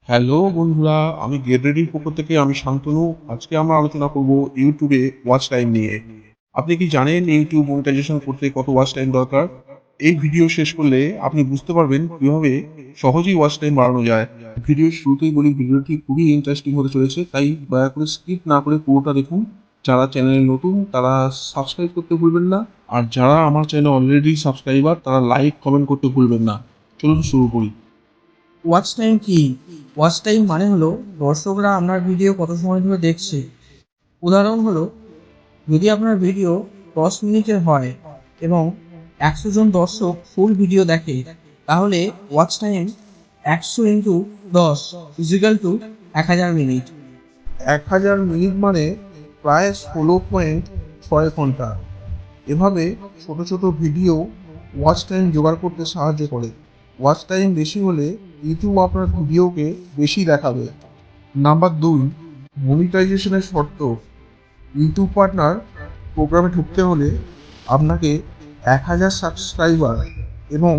Hello বন্ধুরা, আমি gate রেডির পক্ষ থেকে আমি শান্তনু। আজকে আমরা আলোচনা করব ইউটিউবে ওয়াচ টাইম নিয়ে। আপনি কি জানেন ইউটিউব মনিটাইজেশন করতে কত ওয়াচ টাইম দরকার? এই ভিডিও শেষ করলে আপনি বুঝতে পারবেন কিভাবে সহজেই ওয়াচ টাইম বাড়ানো যায়। ভিডিওর শুরুতেই বলি, ভিডিওটি খুবই ইন্টারেস্টিং হতে চলেছে, তাই দয়া করে স্কিপ না করে পুরোটা দেখুন। যারা চ্যানেলে নতুন তারা সাবস্ক্রাইব করতে ভুলবেন না, আর যারা আমার চ্যানেলে অলরেডি সাবস্ক্রাইবার তারা লাইক কমেন্ট করতে ভুলবেন না। চলুন শুরু করি। ওয়াচ টাইম কি? ওয়াচ টাইম মানে হলো দর্শকরা আপনার ভিডিও কত সময় ধরে দেখছে। উদাহরণ হলো, যদি আপনার ভিডিও 10 মিনিটের হয় এবং 100 জন দর্শক ফুল ভিডিও দেখে, তাহলে ওয়াচ টাইম 100 × 10 = 1000 মিনিট। 1000 মিনিট মানে প্রায় 16.6 ঘন্টা। এভাবে ছোট ছোট ভিডিও ওয়াচ টাইম জোগাড় করতে সাহায্য করে। ওয়াচ টাইম বেশি হলে ইউটিউব আপনার ভিডিওকে বেশি দেখাবে। নাম্বার 2, মনিটাইজেশনের শর্ত। ইউটিউব পার্টনার প্রোগ্রামে ঢুকতে হলে আপনাকে 1000 সাবস্ক্রাইবার এবং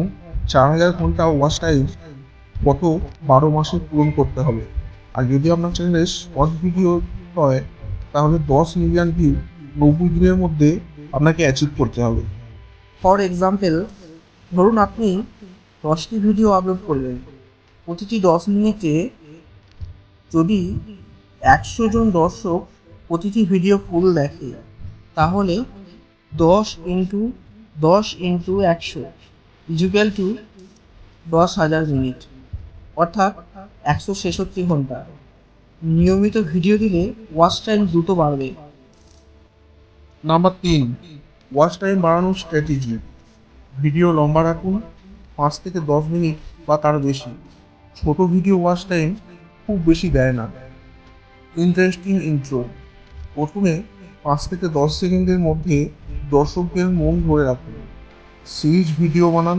4000 ঘন্টা ওয়াচ টাইম গত 12 মাসে পূরণ করতে হবে। আর যদি আপনার চ্যানেলে শর্ট ভিডিও হয়, তাহলে 10 মিলিয়ন ভিউ 90 দিনের মধ্যে আপনাকে অ্যাচিভ করতে হবে। ফর এক্সাম্পল, ধরুন আপনি 10টি ভিডিও আপলোড করলেন। প্রতিটি 10 মিনিটে যদি 100 জন দর্শক প্রতিটি ভিডিও ফুল দেখে, তাহলে 10 × 10 = 100 অর্থাৎ 166 ঘন্টা। নিয়মিত ভিডিও দিলে ওয়াচ টাইম দ্রুত বাড়বে। নাম্বার 3, ওয়াচ টাইম বাড়ানোর স্ট্র্যাটেজি। ভিডিও লম্বা রাখুন, 5 থেকে 10 মিনিট বা তার বেশি। ছোট ভিডিও ওয়াচ টাইম খুব বেশি দেয় না। Interesting intro. প্রথমে 5 থেকে 10 সেকেন্ডের মধ্যে দর্শকদের মন ধরে রাখুন। সিরিজ ভিডিও বানান,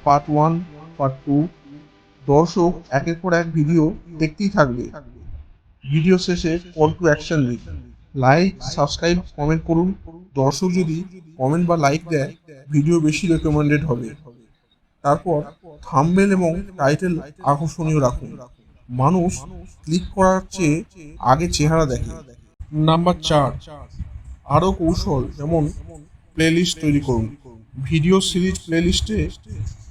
পার্ট 1, পার্ট 2। দর্শক একের পর এক ভিডিও দেখতেই থাকবে। ভিডিও শেষে কল টু অ্যাকশন দিন। লাইক, সাবস্ক্রাইব, কমেন্ট করুন। দর্শক যদি কমেন্ট বা লাইক দেয়, ভিডিও বেশি রেকমেন্ডেড হবে। তারপর থাম্বনেল এবং টাইটেল আকর্ষণীয় রাখুন। মানুষ ক্লিক করার চেয়ে আগে চেহারা দেখে। নাম্বার 4, আরও কৌশল, যেমন প্লেলিস্ট তৈরি করুন। ভিডিও সিরিজ প্লেলিস্টে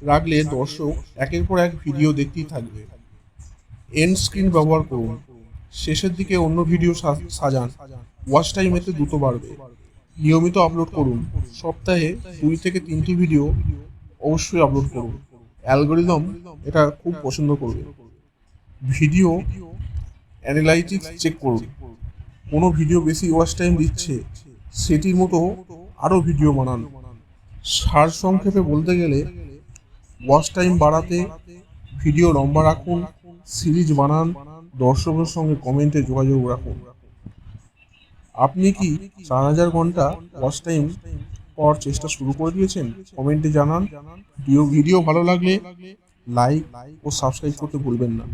রাখলে দর্শক একের পর এক ভিডিও দেখতেই থাকবে। এন্ড স্ক্রিন ব্যবহার করুন। শেষের দিকে অন্য ভিডিও সাজান। ওয়াচ টাইম এতে দ্রুত বাড়বে। নিয়মিত আপলোড করুন। সপ্তাহে 2 থেকে 3টি ভিডিও অবশ্যই আপলোড করুন। অ্যালগোরিদম এটা খুব পছন্দ করবে। ভিডিও অ্যানালাইটিক্স চেক করুন। কোনো ভিডিও বেশি ওয়াচ টাইম দিচ্ছে, সেটির মতো আরও ভিডিও বানান। সারসংক্ষেপে বলতে গেলে, ওয়াচ টাইম বাড়াতে ভিডিও লম্বা রাখুন, সিরিজ বানান, দর্শকের সঙ্গে কমেন্টে যোগাযোগ রাখুন। আপনি কি 4000 ঘন্টা ওয়াচ টাইম পাওয়ার চেষ্টা শুরু করে দিয়েছেন? কমেন্টে জানান। ভিডিও ভালো লাগলে লাইক ও সাবস্ক্রাইব করতে ভুলবেন না।